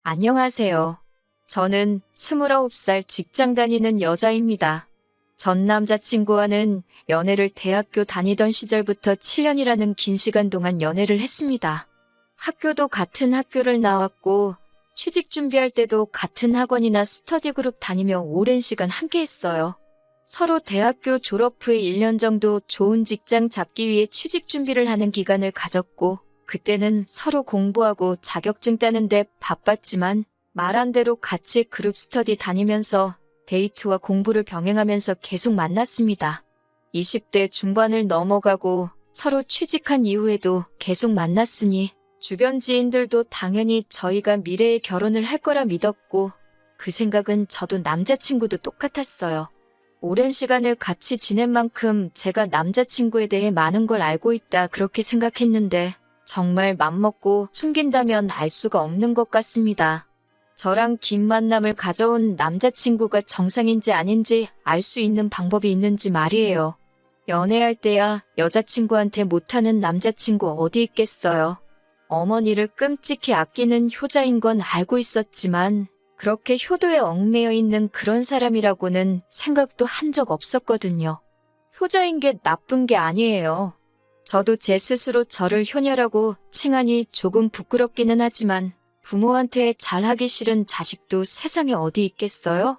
안녕하세요. 저는 29살 직장 다니는 여자입니다. 전 남자친구와는 연애를 대학교 다니던 시절부터 7년이라는 긴 시간 동안 연애를 했습니다. 학교도 같은 학교를 나왔고 취직 준비할 때도 같은 학원이나 스터디 그룹 다니며 오랜 시간 함께 했어요. 서로 대학교 졸업 후에 1년 정도 좋은 직장 잡기 위해 취직 준비를 하는 기간을 가졌고 그때는 서로 공부하고 자격증 따는데 바빴지만 말한 대로 같이 그룹 스터디 다니면서 데이트와 공부를 병행하면서 계속 만났습니다. 20대 중반을 넘어가고 서로 취직한 이후에도 계속 만났으니 주변 지인들도 당연히 저희가 미래에 결혼을 할 거라 믿었고 그 생각은 저도 남자친구도 똑같았어요. 오랜 시간을 같이 지낸 만큼 제가 남자친구에 대해 많은 걸 알고 있다 그렇게 생각했는데 정말 맘먹고 숨긴다면 알 수가 없는 것 같습니다. 저랑 긴 만남을 가져온 남자친구가 정상인지 아닌지 알 수 있는 방법이 있는지 말이에요. 연애할 때야 여자친구한테 못하는 남자친구 어디 있겠어요. 어머니를 끔찍히 아끼는 효자인 건 알고 있었지만 그렇게 효도에 얽매여 있는 그런 사람이라고는 생각도 한 적 없었거든요. 효자인 게 나쁜 게 아니에요. 저도 제 스스로 저를 효녀라고 칭하니 조금 부끄럽기는 하지만 부모한테 잘하기 싫은 자식도 세상에 어디 있겠어요?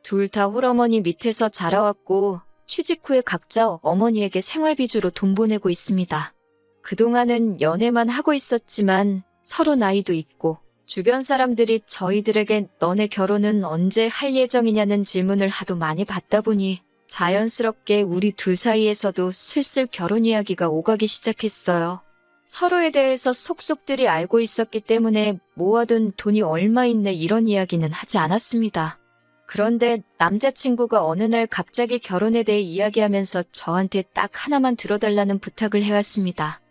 둘 다 홀어머니 밑에서 자라왔고 취직 후에 각자 어머니에게 생활비주로 돈 보내고 있습니다. 그동안은 연애만 하고 있었지만 서로 나이도 있고 주변 사람들이 저희들에게 너네 결혼은 언제 할 예정이냐는 질문을 하도 많이 받다 보니 자연스럽게 우리 둘 사이에서도 슬슬 결혼 이야기가 오가기 시작했어요. 서로에 대해서 속속들이 알고 있었기 때문에 모아둔 돈이 얼마 있네 이런 이야기는 하지 않았습니다. 그런데 남자친구가 어느 날 갑자기 결혼에 대해 이야기하면서 저한테 딱 하나만 들어달라는 부탁을 해왔습니다.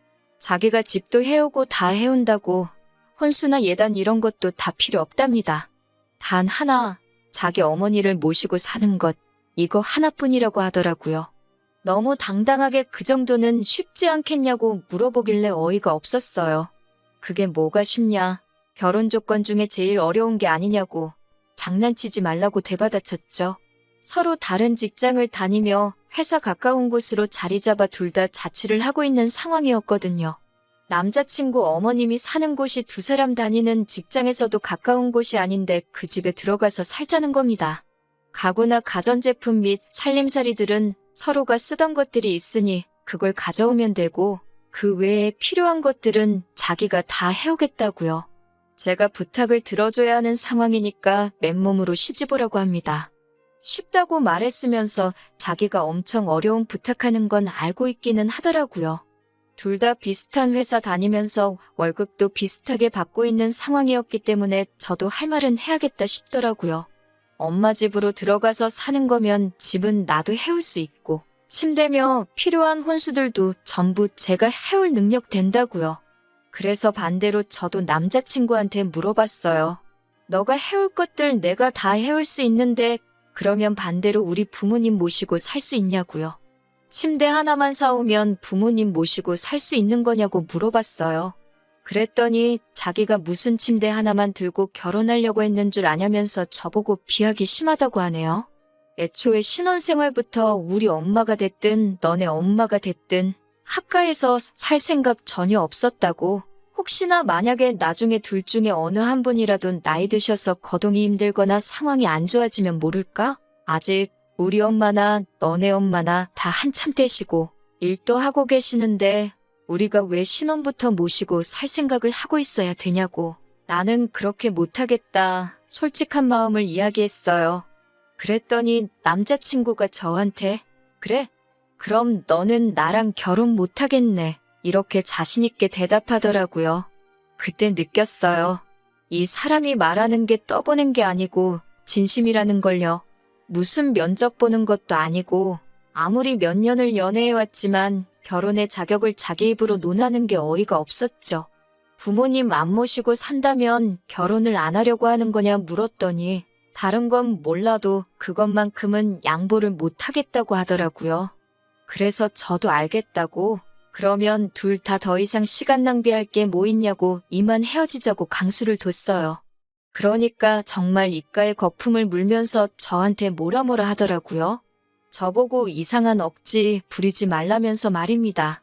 자기가 집도 해오고 다 해온다고 혼수나 예단 이런 것도 다 필요 없답니다. 단 하나, 자기 어머니를 모시고 사는 것. 이거 하나뿐이라고 하더라고요. 너무 당당하게 그 정도는 쉽지 않겠냐고 물어보길래 어이가 없었어요. 그게 뭐가 쉽냐? 결혼 조건 중에 제일 어려운 게 아니냐고 장난치지 말라고 되받아쳤죠. 서로 다른 직장을 다니며 회사 가까운 곳으로 자리 잡아 둘 다 자취를 하고 있는 상황이었거든요. 남자친구 어머님이 사는 곳이 두 사람 다니는 직장에서도 가까운 곳이 아닌데 그 집에 들어가서 살자는 겁니다. 가구나 가전제품 및 살림살이들은 서로가 쓰던 것들이 있으니 그걸 가져오면 되고 그 외에 필요한 것들은 자기가 다 해오겠다고요. 제가 부탁을 들어줘야 하는 상황이니까 맨몸으로 시집오라고 합니다. 쉽다고 말했으면서 자기가 엄청 어려운 부탁하는 건 알고 있기는 하더라고요. 둘 다 비슷한 회사 다니면서 월급도 비슷하게 받고 있는 상황이었기 때문에 저도 할 말은 해야겠다 싶더라고요. 엄마 집으로 들어가서 사는 거면 집은 나도 해올 수 있고 침대며 필요한 혼수들도 전부 제가 해올 능력 된다고요. 그래서 반대로 저도 남자친구한테 물어봤어요. 너가 해올 것들 내가 다 해올 수 있는데 그러면 반대로 우리 부모님 모시고 살 수 있냐고요. 침대 하나만 사오면 부모님 모시고 살 수 있는 거냐고 물어봤어요. 그랬더니 자기가 무슨 침대 하나만 들고 결혼하려고 했는 줄 아냐면서 저보고 비하기 심하다고 하네요. 애초에 신혼생활부터 우리 엄마가 됐든 너네 엄마가 됐든 학가에서 살 생각 전혀 없었다고. 혹시나 만약에 나중에 둘 중에 어느 한 분이라도 나이 드셔서 거동이 힘들거나 상황이 안 좋아지면 모를까? 아직 우리 엄마나 너네 엄마나 다 한참 되시고 일도 하고 계시는데 우리가 왜 신혼부터 모시고 살 생각을 하고 있어야 되냐고. 나는 그렇게 못하겠다. 솔직한 마음을 이야기했어요. 그랬더니 남자친구가 저한테 그래? 그럼 너는 나랑 결혼 못하겠네. 이렇게 자신있게 대답하더라고요. 그때 느꼈어요. 이 사람이 말하는 게 떠보는 게 아니고 진심이라는 걸요. 무슨 면접 보는 것도 아니고 아무리 몇 년을 연애해왔지만 결혼의 자격을 자기 입으로 논하는 게 어이가 없었죠. 부모님 안 모시고 산다면 결혼을 안 하려고 하는 거냐 물었더니 다른 건 몰라도 그것만큼은 양보를 못 하겠다고 하더라고요. 그래서 저도 알겠다고 그러면 둘 다 더 이상 시간 낭비할 게 뭐 있냐고 이만 헤어지자고 강수를 뒀어요. 그러니까 정말 입가에 거품을 물면서 저한테 뭐라 하더라고요. 저보고 이상한 억지 부리지 말라면서 말입니다.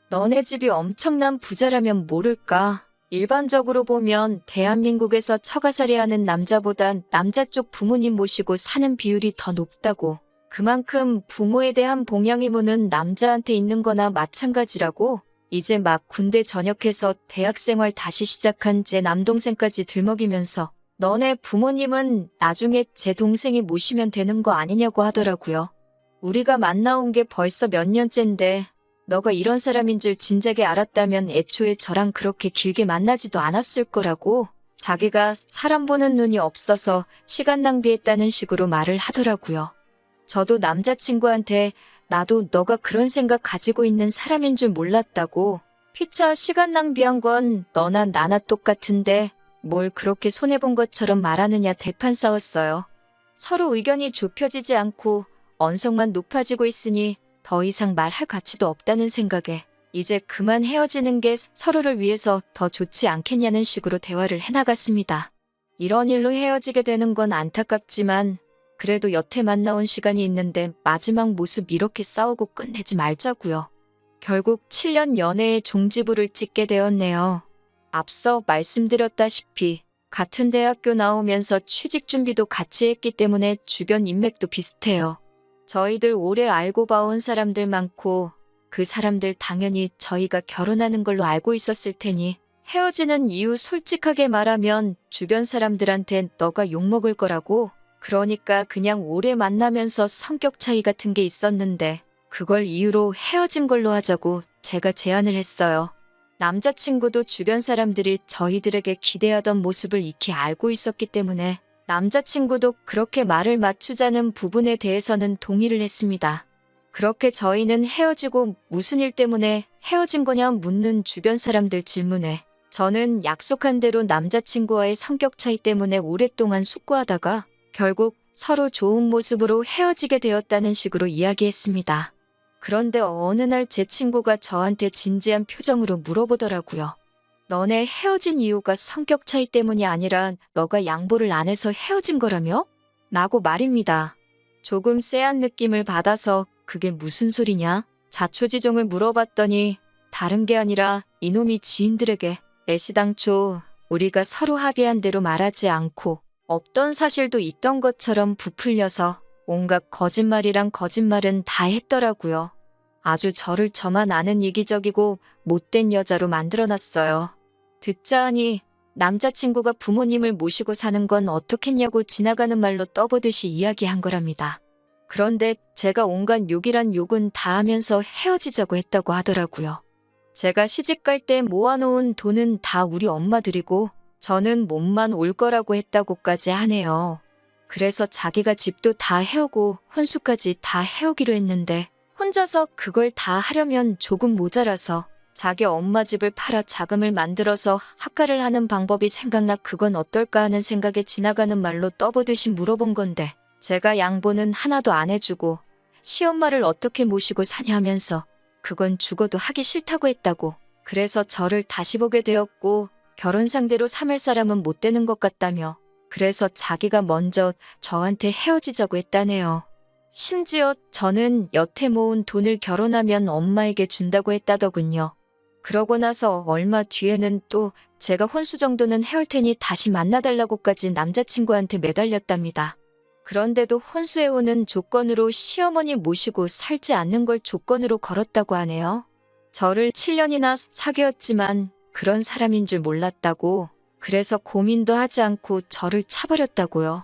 너네 집이 엄청난 부자라면 모를까? 일반적으로 보면 대한민국에서 처가살이하는 남자보단 남자 쪽 부모님 모시고 사는 비율이 더 높다고. 그만큼 부모에 대한 봉양 의무는 남자한테 있는 거나 마찬가지라고. 이제 막 군대 전역해서 대학생활 다시 시작한 제 남동생까지 들먹이면서 너네 부모님은 나중에 제 동생이 모시면 되는 거 아니냐고 하더라고요. 우리가 만나온 게 벌써 몇 년째인데 너가 이런 사람인 줄 진작에 알았다면 애초에 저랑 그렇게 길게 만나지도 않았을 거라고. 자기가 사람 보는 눈이 없어서 시간 낭비했다는 식으로 말을 하더라고요. 저도 남자친구한테 나도 너가 그런 생각 가지고 있는 사람인 줄 몰랐다고. 피차 시간 낭비한 건 너나 나나 똑같은데 뭘 그렇게 손해본 것처럼 말하느냐 대판 싸웠어요. 서로 의견이 좁혀지지 않고 언성만 높아지고 있으니 더 이상 말할 가치도 없다는 생각에 이제 그만 헤어지는 게 서로를 위해서 더 좋지 않겠냐는 식으로 대화를 해나갔습니다. 이런 일로 헤어지게 되는 건 안타깝지만 그래도 여태 만나온 시간이 있는데 마지막 모습 이렇게 싸우고 끝내지 말자고요. 결국 7년 연애의 종지부를 찍게 되었네요. 앞서 말씀드렸다시피 같은 대학교 나오면서 취직 준비도 같이 했기 때문에 주변 인맥도 비슷해요. 저희들 오래 알고 봐온 사람들 많고 그 사람들 당연히 저희가 결혼하는 걸로 알고 있었을 테니 헤어지는 이유 솔직하게 말하면 주변 사람들한테 너가 욕먹을 거라고. 그러니까 그냥 오래 만나면서 성격 차이 같은 게 있었는데 그걸 이유로 헤어진 걸로 하자고 제가 제안을 했어요. 남자친구도 주변 사람들이 저희들에게 기대하던 모습을 익히 알고 있었기 때문에 남자친구도 그렇게 말을 맞추자는 부분에 대해서는 동의를 했습니다. 그렇게 저희는 헤어지고 무슨 일 때문에 헤어진 거냐 묻는 주변 사람들 질문에 저는 약속한 대로 남자친구와의 성격 차이 때문에 오랫동안 숙고하다가 결국 서로 좋은 모습으로 헤어지게 되었다는 식으로 이야기했습니다. 그런데 어느 날 제 친구가 저한테 진지한 표정으로 물어보더라고요. 너네 헤어진 이유가 성격 차이 때문이 아니라 너가 양보를 안 해서 헤어진 거라며? 라고 말입니다. 조금 쎄한 느낌을 받아서 그게 무슨 소리냐? 자초지종을 물어봤더니 다른 게 아니라 이놈이 지인들에게 애시당초 우리가 서로 합의한 대로 말하지 않고 없던 사실도 있던 것처럼 부풀려서 온갖 거짓말이랑 거짓말은 다 했더라고요. 아주 저를 저만 아는 이기적이고 못된 여자로 만들어놨어요. 듣자 하니 남자친구가 부모님을 모시고 사는 건 어떻겠냐고 지나가는 말로 떠보듯이 이야기한 거랍니다. 그런데 제가 온갖 욕이란 욕은 다 하면서 헤어지자고 했다고 하더라고요. 제가 시집갈 때 모아놓은 돈은 다 우리 엄마 드리고 저는 몸만 올 거라고 했다고까지 하네요. 그래서 자기가 집도 다 해오고 혼수까지 다 해오기로 했는데 혼자서 그걸 다 하려면 조금 모자라서 자기 엄마 집을 팔아 자금을 만들어서 학가를 하는 방법이 생각나 그건 어떨까 하는 생각에 지나가는 말로 떠보듯이 물어본 건데 제가 양보는 하나도 안 해주고 시엄마를 어떻게 모시고 사냐 하면서 그건 죽어도 하기 싫다고 했다고. 그래서 저를 다시 보게 되었고 결혼 상대로 삼을 사람은 못 되는 것 같다며 그래서 자기가 먼저 저한테 헤어지자고 했다네요. 심지어 저는 여태 모은 돈을 결혼하면 엄마에게 준다고 했다더군요. 그러고 나서 얼마 뒤에는 또 제가 혼수 정도는 해올 테니 다시 만나달라고까지 남자친구한테 매달렸답니다. 그런데도 혼수해오는 조건으로 시어머니 모시고 살지 않는 걸 조건으로 걸었다고 하네요. 저를 7년이나 사귀었지만 그런 사람인 줄 몰랐다고. 그래서 고민도 하지 않고 저를 차버렸다고요.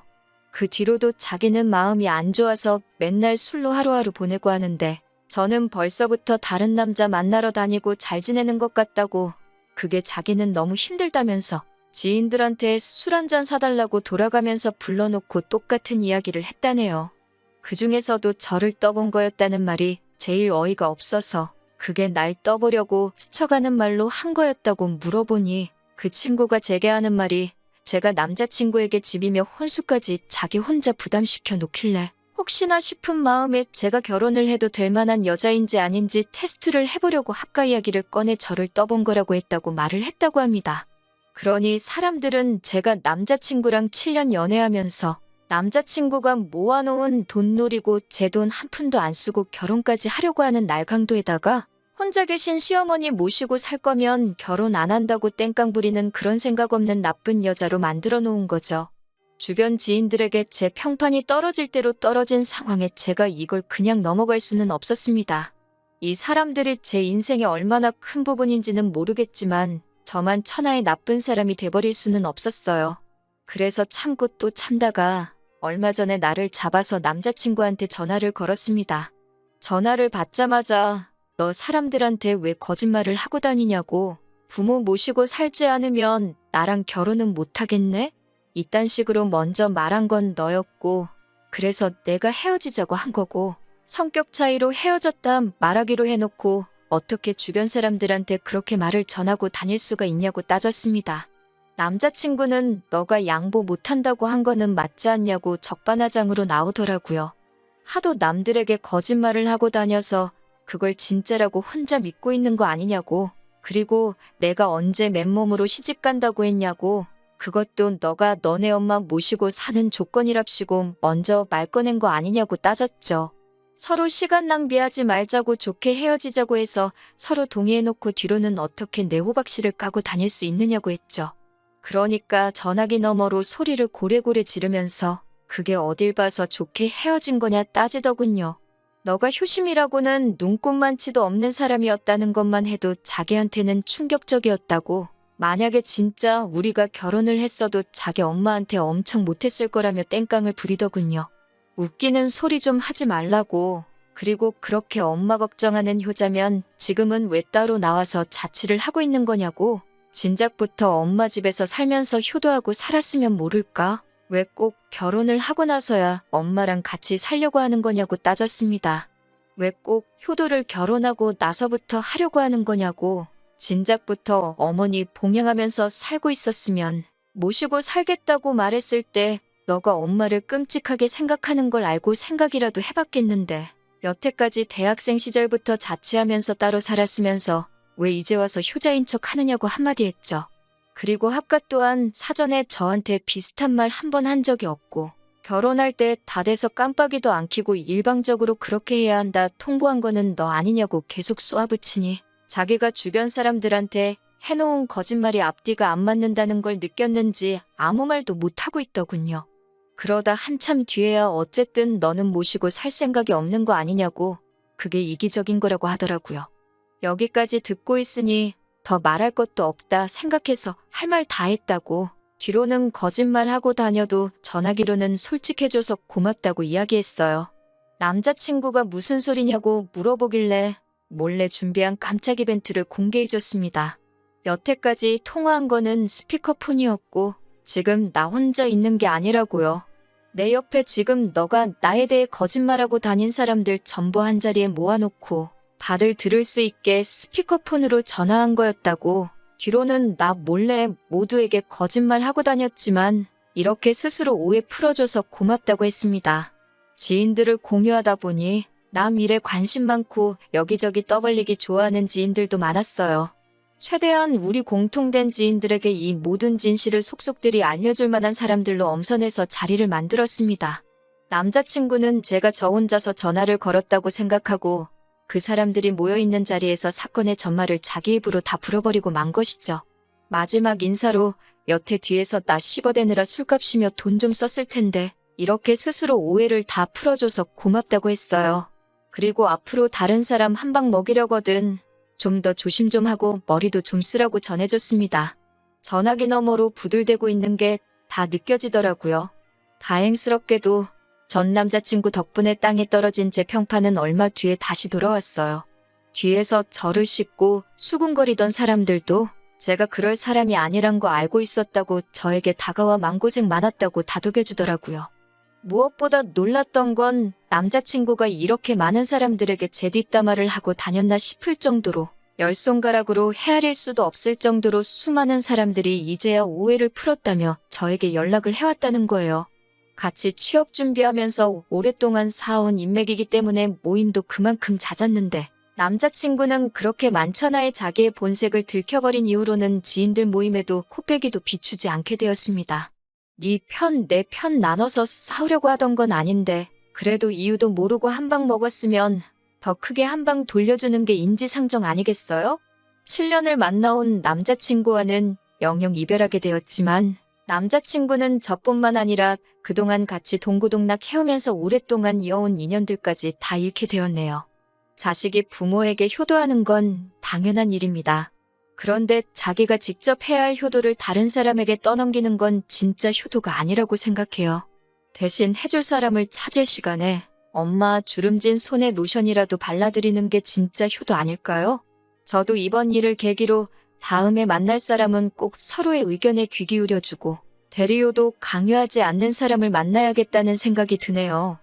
그 뒤로도 자기는 마음이 안 좋아서 맨날 술로 하루하루 보내고 하는데 저는 벌써부터 다른 남자 만나러 다니고 잘 지내는 것 같다고. 그게 자기는 너무 힘들다면서 지인들한테 술 한잔 사달라고 돌아가면서 불러놓고 똑같은 이야기를 했다네요. 그중에서도 저를 떠본 거였다는 말이 제일 어이가 없어서 그게 날 떠보려고 스쳐가는 말로 한 거였다고 물어보니 그 친구가 제게 하는 말이 제가 남자친구에게 집이며 혼수까지 자기 혼자 부담시켜 놓길래 혹시나 싶은 마음에 제가 결혼을 해도 될 만한 여자인지 아닌지 테스트를 해보려고 학가 이야기를 꺼내 저를 떠본 거라고 했다고 말을 했다고 합니다. 그러니 사람들은 제가 남자친구랑 7년 연애하면서 남자친구가 모아놓은 돈 노리고 제 돈 한 푼도 안 쓰고 결혼까지 하려고 하는 날강도에다가 혼자 계신 시어머니 모시고 살 거면 결혼 안 한다고 땡깡 부리는 그런 생각 없는 나쁜 여자로 만들어 놓은 거죠. 주변 지인들에게 제 평판이 떨어질 대로 떨어진 상황에 제가 이걸 그냥 넘어갈 수는 없었습니다. 이 사람들이 제 인생의 얼마나 큰 부분인지는 모르겠지만 저만 천하의 나쁜 사람이 돼버릴 수는 없었어요. 그래서 참고 또 참다가 얼마 전에 나를 잡아서 남자친구한테 전화를 걸었습니다. 전화를 받자마자 너 사람들한테 왜 거짓말을 하고 다니냐고, 부모 모시고 살지 않으면 나랑 결혼은 못하겠네? 이딴 식으로 먼저 말한 건 너였고, 그래서 내가 헤어지자고 한 거고, 성격 차이로 헤어졌다 말하기로 해놓고 어떻게 주변 사람들한테 그렇게 말을 전하고 다닐 수가 있냐고 따졌습니다. 남자친구는 너가 양보 못한다고 한 거는 맞지 않냐고 적반하장으로 나오더라고요. 하도 남들에게 거짓말을 하고 다녀서 그걸 진짜라고 혼자 믿고 있는 거 아니냐고, 그리고 내가 언제 맨몸으로 시집 간다고 했냐고, 그것도 너가 너네 엄마 모시고 사는 조건이랍시고 먼저 말 꺼낸 거 아니냐고 따졌죠. 서로 시간 낭비하지 말자고 좋게 헤어지자고 해서 서로 동의해놓고 뒤로는 어떻게 내 호박씨를 까고 다닐 수 있느냐고 했죠. 그러니까 전화기 너머로 소리를 고래고래 지르면서 그게 어딜 봐서 좋게 헤어진 거냐 따지더군요. 너가 효심이라고는 눈꼽만치도 없는 사람이었다는 것만 해도 자기한테는 충격적이었다고, 만약에 진짜 우리가 결혼을 했어도 자기 엄마한테 엄청 못했을 거라며 땡깡을 부리더군요. 웃기는 소리 좀 하지 말라고. 그리고 그렇게 엄마 걱정하는 효자면 지금은 왜 따로 나와서 자취를 하고 있는 거냐고. 진작부터 엄마 집에서 살면서 효도하고 살았으면 모를까? 왜 꼭 결혼을 하고 나서야 엄마랑 같이 살려고 하는 거냐고 따졌습니다. 왜 꼭 효도를 결혼하고 나서부터 하려고 하는 거냐고. 진작부터 어머니 봉양하면서 살고 있었으면 모시고 살겠다고 말했을 때 너가 엄마를 끔찍하게 생각하는 걸 알고 생각이라도 해봤겠는데, 여태까지 대학생 시절부터 자취하면서 따로 살았으면서 왜 이제 와서 효자인 척 하느냐고 한마디 했죠. 그리고 합가 또한 사전에 저한테 비슷한 말 한 번 한 적이 없고, 결혼할 때 다 돼서 깜빡이도 안 켜고 일방적으로 그렇게 해야 한다 통보한 거는 너 아니냐고 계속 쏘아붙이니 자기가 주변 사람들한테 해놓은 거짓말이 앞뒤가 안 맞는다는 걸 느꼈는지 아무 말도 못하고 있더군요. 그러다 한참 뒤에야 어쨌든 너는 모시고 살 생각이 없는 거 아니냐고, 그게 이기적인 거라고 하더라고요. 여기까지 듣고 있으니 더 말할 것도 없다 생각해서 할 말 다 했다고, 뒤로는 거짓말하고 다녀도 전화기로는 솔직해줘서 고맙다고 이야기했어요. 남자친구가 무슨 소리냐고 물어보길래 몰래 준비한 깜짝 이벤트를 공개해줬습니다. 여태까지 통화한 거는 스피커폰이었고 지금 나 혼자 있는 게 아니라고요. 내 옆에 지금 너가 나에 대해 거짓말하고 다닌 사람들 전부 한자리에 모아놓고 다들 들을 수 있게 스피커폰으로 전화한 거였다고. 뒤로는 나 몰래 모두에게 거짓말하고 다녔지만 이렇게 스스로 오해 풀어줘서 고맙다고 했습니다. 지인들을 공유하다 보니 남 일에 관심 많고 여기저기 떠벌리기 좋아하는 지인들도 많았어요. 최대한 우리 공통된 지인들에게 이 모든 진실을 속속들이 알려줄 만한 사람들로 엄선해서 자리를 만들었습니다. 남자친구는 제가 저 혼자서 전화를 걸었다고 생각하고 그 사람들이 모여있는 자리에서 사건의 전말을 자기 입으로 다 불어버리고 만 것이죠. 마지막 인사로 여태 뒤에서 나 씹어대느라 술값이며 돈 좀 썼을 텐데 이렇게 스스로 오해를 다 풀어줘서 고맙다고 했어요. 그리고 앞으로 다른 사람 한 방 먹이려거든 좀 더 조심 좀 하고 머리도 좀 쓰라고 전해줬습니다. 전화기 너머로 부들대고 있는 게 다 느껴지더라고요. 다행스럽게도 전 남자친구 덕분에 땅에 떨어진 제 평판은 얼마 뒤에 다시 돌아왔어요. 뒤에서 저를 씹고 수군거리던 사람들도 제가 그럴 사람이 아니란 거 알고 있었다고 저에게 다가와 마음고생 많았다고 다독여주더라고요. 무엇보다 놀랐던 건 남자친구가 이렇게 많은 사람들에게 제 뒷담화를 하고 다녔나 싶을 정도로 열 손가락으로 헤아릴 수도 없을 정도로 수많은 사람들이 이제야 오해를 풀었다며 저에게 연락을 해왔다는 거예요. 같이 취업 준비하면서 오랫동안 쌓아온 인맥이기 때문에 모임도 그만큼 잦았는데 남자친구는 그렇게 만천하에 자기의 본색을 들켜버린 이후로는 지인들 모임에도 코빼기도 비추지 않게 되었습니다. 네 편, 내 편 나눠서 싸우려고 하던 건 아닌데 그래도 이유도 모르고 한 방 먹었으면 더 크게 한 방 돌려주는 게 인지상정 아니겠어요? 7년을 만나온 남자친구와는 영영 이별하게 되었지만 남자친구는 저뿐만 아니라 그동안 같이 동고동락 해오면서 오랫동안 이어온 인연들까지 다 잃게 되었네요. 자식이 부모에게 효도하는 건 당연한 일입니다. 그런데 자기가 직접 해야 할 효도를 다른 사람에게 떠넘기는 건 진짜 효도가 아니라고 생각해요. 대신 해줄 사람을 찾을 시간에 엄마 주름진 손에 로션이라도 발라드리는 게 진짜 효도 아닐까요? 저도 이번 일을 계기로 다음에 만날 사람은 꼭 서로의 의견에 귀 기울여주고 대리효도 강요하지 않는 사람을 만나야겠다는 생각이 드네요.